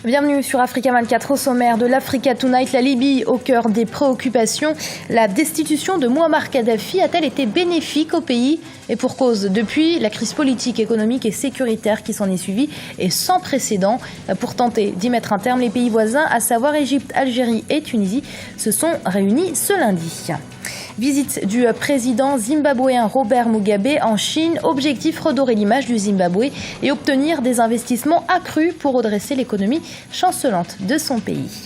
Bienvenue sur Africa 24. Au sommaire de l'Africa Tonight, la Libye au cœur des préoccupations. La destitution de Mouammar Kadhafi a-t-elle été bénéfique au pays? Et pour cause, depuis, la crise politique, économique et sécuritaire qui s'en est suivie est sans précédent. Pour tenter d'y mettre un terme, les pays voisins, à savoir Égypte, Algérie et Tunisie, se sont réunis ce lundi. Visite du président zimbabwéen Robert Mugabe en Chine. Objectif, redorer l'image du Zimbabwe et obtenir des investissements accrus pour redresser l'économie chancelante de son pays.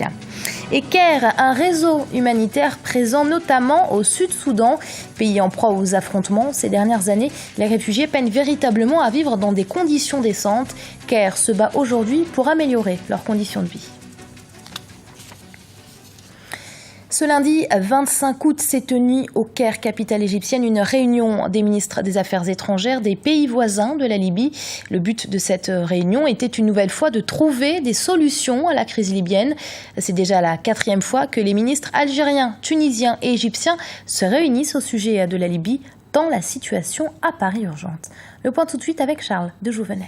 Et Caire, un réseau humanitaire présent notamment au Sud-Soudan, pays en proie aux affrontements. Ces dernières années, les réfugiés peinent véritablement à vivre dans des conditions décentes. Caire se bat aujourd'hui pour améliorer leurs conditions de vie. Ce lundi 25 août s'est tenue au Caire, capitale égyptienne, une réunion des ministres des Affaires étrangères des pays voisins de la Libye. Le but de cette réunion était une nouvelle fois de trouver des solutions à la crise libyenne. C'est déjà la 4e fois que les ministres algériens, tunisiens et égyptiens se réunissent au sujet de la Libye, tant la situation apparaît urgente. Le point tout de suite avec Charles de Jouvenel.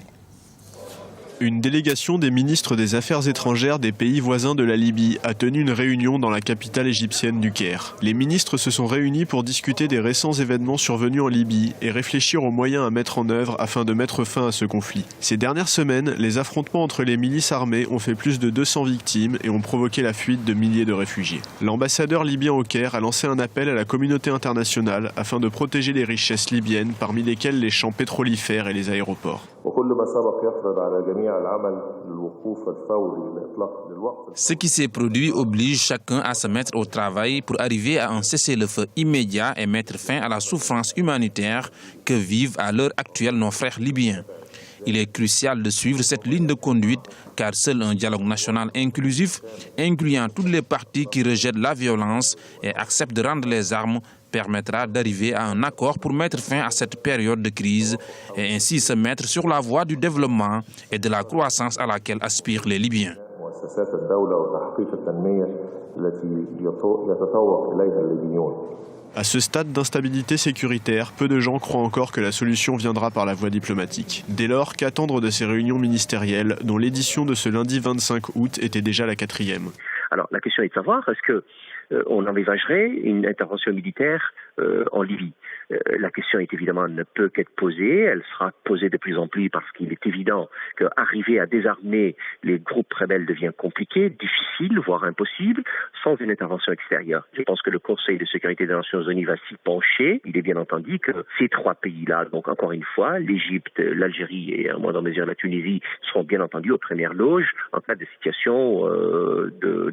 Une délégation des ministres des Affaires étrangères des pays voisins de la Libye a tenu une réunion dans la capitale égyptienne du Caire. Les ministres se sont réunis pour discuter des récents événements survenus en Libye et réfléchir aux moyens à mettre en œuvre afin de mettre fin à ce conflit. Ces dernières semaines, les affrontements entre les milices armées ont fait plus de 200 victimes et ont provoqué la fuite de milliers de réfugiés. L'ambassadeur libyen au Caire a lancé un appel à la communauté internationale afin de protéger les richesses libyennes, parmi lesquelles les champs pétrolifères et les aéroports. Ce qui s'est produit oblige chacun à se mettre au travail pour arriver à un cessez-le-feu immédiat et mettre fin à la souffrance humanitaire que vivent à l'heure actuelle nos frères libyens. Il est crucial de suivre cette ligne de conduite car seul un dialogue national inclusif, incluant toutes les parties qui rejettent la violence et acceptent de rendre les armes, permettra d'arriver à un accord pour mettre fin à cette période de crise et ainsi se mettre sur la voie du développement et de la croissance à laquelle aspirent les Libyens. À ce stade d'instabilité sécuritaire, peu de gens croient encore que la solution viendra par la voie diplomatique. Dès lors, qu'attendre de ces réunions ministérielles, dont l'édition de ce lundi 25 août était déjà la 4e? Alors, la question est de savoir, est-ce que on envisagerait une intervention militaire en Libye? La question est évidemment ne peut qu'être posée, elle sera posée de plus en plus parce qu'il est évident qu'arriver à désarmer les groupes rebelles devient compliqué, difficile, voire impossible, sans une intervention extérieure. Je pense que le Conseil de sécurité des Nations Unies va s'y pencher. Il est bien entendu que ces 3 pays-là, donc encore une fois, l'Égypte, l'Algérie et à moindre mesure la Tunisie, seront bien entendu aux premières loges en cas de situation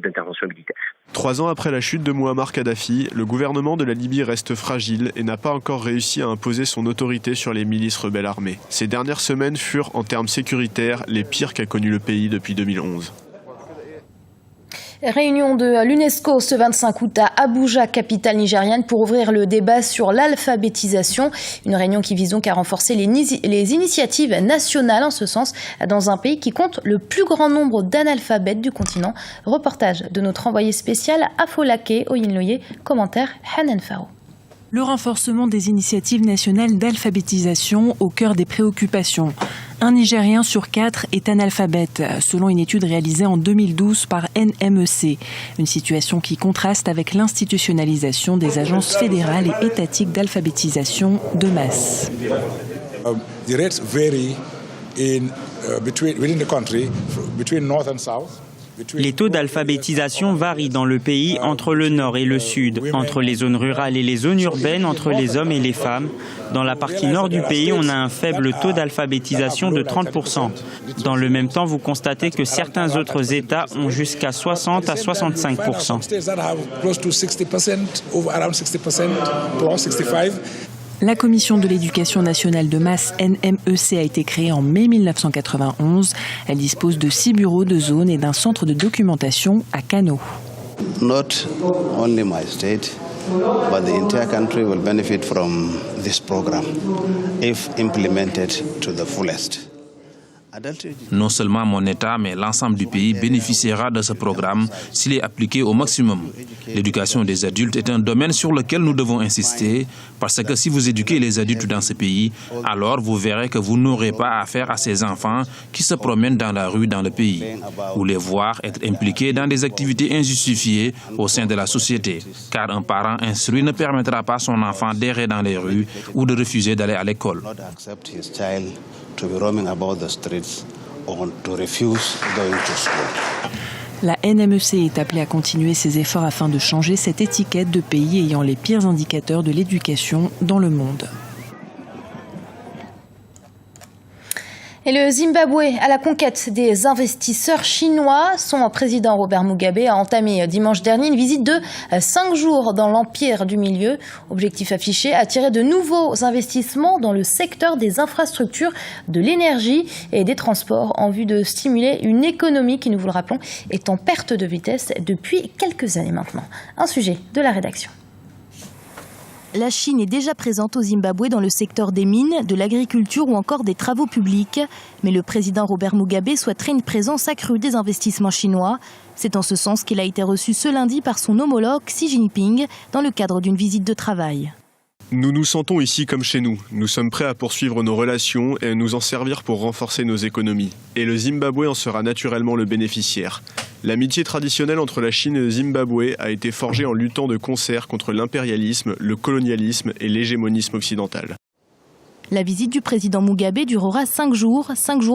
d'intervention militaire. 3 ans après la chute de Mouammar Kadhafi, le gouvernement de la Libye reste fragile et n'a pas encore réussi à imposer son autorité sur les milices rebelles armées. Ces dernières semaines furent, en termes sécuritaires, les pires qu'a connu le pays depuis 2011. Réunion de l'UNESCO ce 25 août à Abuja, capitale nigériane, pour ouvrir le débat sur l'alphabétisation. Une réunion qui vise donc à renforcer les initiatives nationales en ce sens dans un pays qui compte le plus grand nombre d'analphabètes du continent. Reportage de notre envoyé spécial Afolake Oyinloye, commentaire Hanan Faro. Le renforcement des initiatives nationales d'alphabétisation au cœur des préoccupations. Un Nigérien sur 4 est analphabète, selon une étude réalisée en 2012 par NMEC. Une situation qui contraste avec l'institutionnalisation des agences fédérales et étatiques d'alphabétisation de masse. The rates vary within the country, between north and south. Les taux d'alphabétisation varient dans le pays entre le nord et le sud, entre les zones rurales et les zones urbaines, entre les hommes et les femmes. Dans la partie nord du pays, on a un faible taux d'alphabétisation de 30%. Dans le même temps, vous constatez que certains autres États ont jusqu'à 60 à 65%. La Commission de l'éducation nationale de masse NMEC a été créée en mai 1991. Elle dispose de 6 bureaux de zone et d'un centre de documentation à Kano. Not only my state, but the entire country will benefit from this program if implemented to the fullest. Non seulement mon État, mais l'ensemble du pays bénéficiera de ce programme s'il est appliqué au maximum. L'éducation des adultes est un domaine sur lequel nous devons insister, parce que si vous éduquez les adultes dans ce pays, alors vous verrez que vous n'aurez pas affaire à ces enfants qui se promènent dans la rue dans le pays, ou les voir être impliqués dans des activités injustifiées au sein de la société. Car un parent instruit ne permettra pas à son enfant d'errer dans les rues ou de refuser d'aller à l'école. La NMEC est appelée à continuer ses efforts afin de changer cette étiquette de pays ayant les pires indicateurs de l'éducation dans le monde. Et le Zimbabwe à la conquête des investisseurs chinois. Son président Robert Mugabe a entamé dimanche dernier une visite de 5 jours dans l'empire du milieu. Objectif affiché, attirer de nouveaux investissements dans le secteur des infrastructures, de l'énergie et des transports en vue de stimuler une économie qui, nous vous le rappelons, est en perte de vitesse depuis quelques années maintenant. Un sujet de la rédaction. La Chine est déjà présente au Zimbabwe dans le secteur des mines, de l'agriculture ou encore des travaux publics. Mais le président Robert Mugabe souhaiterait une présence accrue des investissements chinois. C'est en ce sens qu'il a été reçu ce lundi par son homologue Xi Jinping dans le cadre d'une visite de travail. Nous nous sentons ici comme chez nous. Nous sommes prêts à poursuivre nos relations et à nous en servir pour renforcer nos économies. Et le Zimbabwe en sera naturellement le bénéficiaire. L'amitié traditionnelle entre la Chine et le Zimbabwe a été forgée en luttant de concert contre l'impérialisme, le colonialisme et l'hégémonisme occidental. La visite du président Mugabe durera 5 jours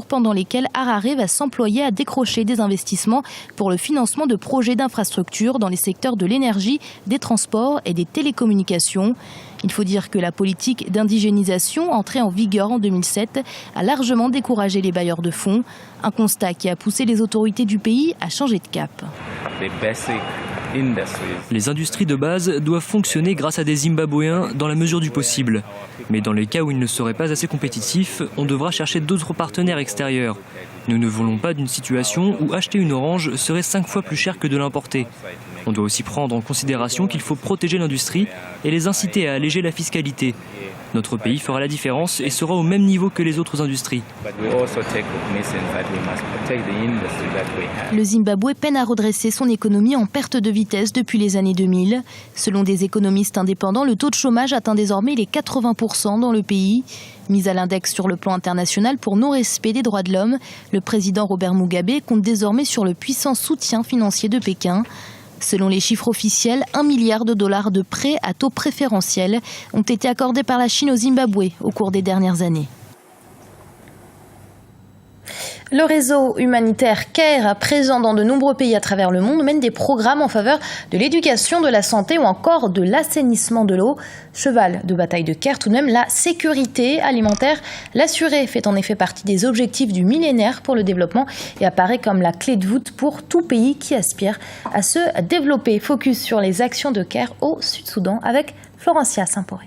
pendant lesquels Harare va s'employer à décrocher des investissements pour le financement de projets d'infrastructures dans les secteurs de l'énergie, des transports et des télécommunications. Il faut dire que la politique d'indigénisation entrée en vigueur en 2007 a largement découragé les bailleurs de fonds, un constat qui a poussé les autorités du pays à changer de cap. Les industries de base doivent fonctionner grâce à des Zimbabwéens dans la mesure du possible. Mais dans les cas où ils ne seraient pas assez compétitifs, on devra chercher d'autres partenaires extérieurs. Nous ne voulons pas d'une situation où acheter une orange serait 5 fois plus cher que de l'importer. On doit aussi prendre en considération qu'il faut protéger l'industrie et les inciter à alléger la fiscalité. Notre pays fera la différence et sera au même niveau que les autres industries. Le Zimbabwe peine à redresser son économie en perte de vitesse depuis les années 2000. Selon des économistes indépendants, le taux de chômage atteint désormais les 80% dans le pays. Mis à l'index sur le plan international pour non-respect des droits de l'homme, le président Robert Mugabe compte désormais sur le puissant soutien financier de Pékin. Selon les chiffres officiels, $1 milliard de prêts à taux préférentiels ont été accordés par la Chine au Zimbabwe au cours des dernières années. Le réseau humanitaire CARE, présent dans de nombreux pays à travers le monde, mène des programmes en faveur de l'éducation, de la santé ou encore de l'assainissement de l'eau. Cheval de bataille de CARE, tout de même, la sécurité alimentaire. L'assurer fait en effet partie des objectifs du millénaire pour le développement et apparaît comme la clé de voûte pour tout pays qui aspire à se développer. Focus sur les actions de CARE au Sud-Soudan avec Florencia Saint-Poré.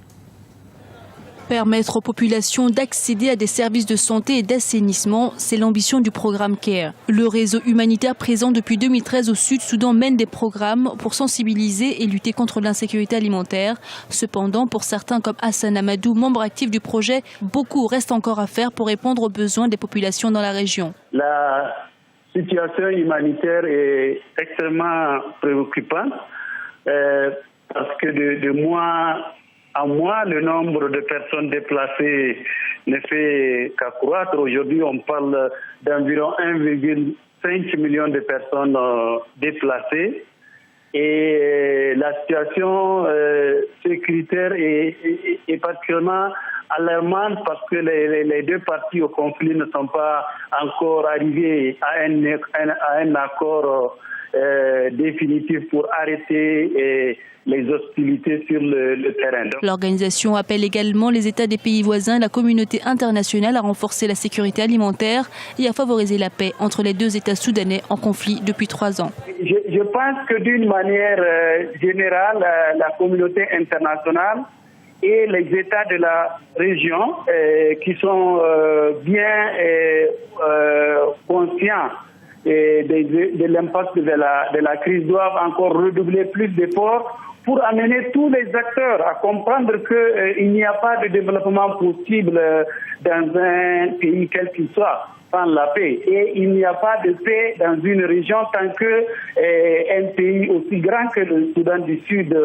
Permettre aux populations d'accéder à des services de santé et d'assainissement, c'est l'ambition du programme CARE. Le réseau humanitaire présent depuis 2013 au Sud-Soudan mène des programmes pour sensibiliser et lutter contre l'insécurité alimentaire. Cependant, pour certains comme Hassan Amadou, membre actif du projet, beaucoup reste encore à faire pour répondre aux besoins des populations dans la région. La situation humanitaire est extrêmement préoccupante parce que de mois à mois, le nombre de personnes déplacées ne fait qu'accroître. Aujourd'hui, on parle d'environ 1,5 million de personnes déplacées. Et la situation sécuritaire est particulièrement alarmante parce que les deux parties au conflit ne sont pas encore arrivées à un accord définitif pour arrêter les hostilités sur le terrain. L'organisation appelle également les États des pays voisins et la communauté internationale à renforcer la sécurité alimentaire et à favoriser la paix entre les deux États soudanais en conflit depuis 3 ans. Je pense que d'une manière générale, la communauté internationale et les États de la région qui sont bien conscients de l'impact de la crise doivent encore redoubler plus d'efforts pour amener tous les acteurs à comprendre qu'il n'y a pas de développement possible dans un pays quel qu'il soit sans la paix. Et il n'y a pas de paix dans une région tant que un pays aussi grand que le Soudan du Sud,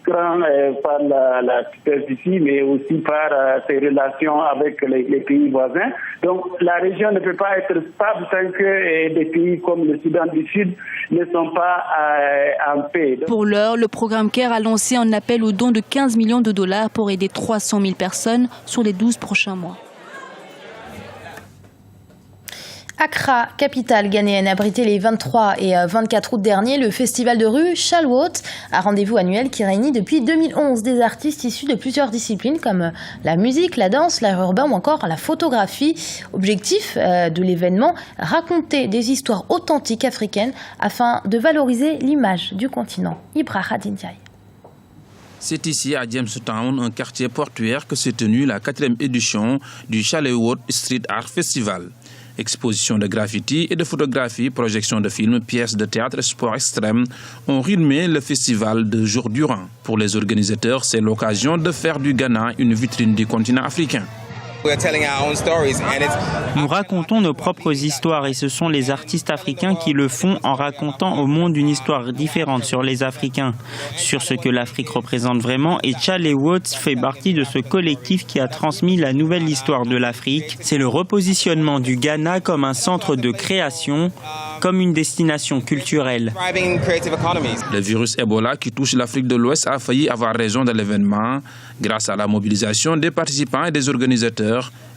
grand par la superficie, mais aussi par ses relations avec les pays voisins. Donc la région ne peut pas être stable tant que des pays comme le Soudan du Sud ne sont pas en paix. Pour l'heure, le programme CARE a lancé un appel au don de 15 millions de dollars pour aider 300 000 personnes sur les 12 prochains mois. Accra, capitale ghanéenne, a abrité les 23 et 24 août dernier le festival de rue Chalwot, un rendez-vous annuel qui réunit depuis 2011 des artistes issus de plusieurs disciplines comme la musique, la danse, l'art urbain ou encore la photographie. Objectif de l'événement, raconter des histoires authentiques africaines afin de valoriser l'image du continent. Ibrahim Dindiaye. C'est ici à Jamestown, un quartier portuaire, que s'est tenue la 4e édition du Chalwot Street Art Festival. Exposition de graffiti et de photographie, projection de films, pièces de théâtre et sport extrême ont rythmé le festival 2 jours durant. Pour les organisateurs, c'est l'occasion de faire du Ghana une vitrine du continent africain. Nous racontons nos propres histoires et ce sont les artistes africains qui le font en racontant au monde une histoire différente sur les Africains, sur ce que l'Afrique représente vraiment, et Chalwot fait partie de ce collectif qui a transmis la nouvelle histoire de l'Afrique. C'est le repositionnement du Ghana comme un centre de création, comme une destination culturelle. Le virus Ebola qui touche l'Afrique de l'Ouest a failli avoir raison de l'événement. Grâce à la mobilisation des participants et des organisateurs,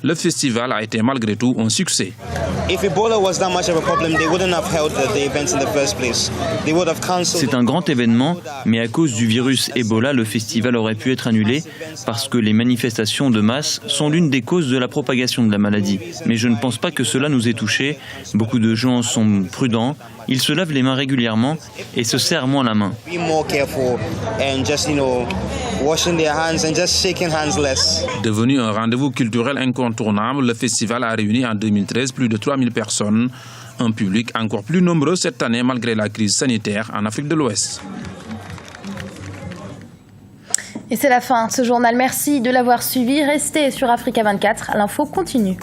le festival a été malgré tout un succès. C'est un grand événement, mais à cause du virus Ebola, le festival aurait pu être annulé parce que les manifestations de masse sont l'une des causes de la propagation de la maladie. Mais je ne pense pas que cela nous ait touchés. Beaucoup de gens sont prudents, ils se lavent les mains régulièrement et se serrent moins la main. Devenu un rendez-vous culturel incontournable, le festival a réuni en 2013 plus de 3000 personnes, un public encore plus nombreux cette année malgré la crise sanitaire en Afrique de l'Ouest. Et c'est la fin de ce journal. Merci de l'avoir suivi. Restez sur Africa 24. L'info continue.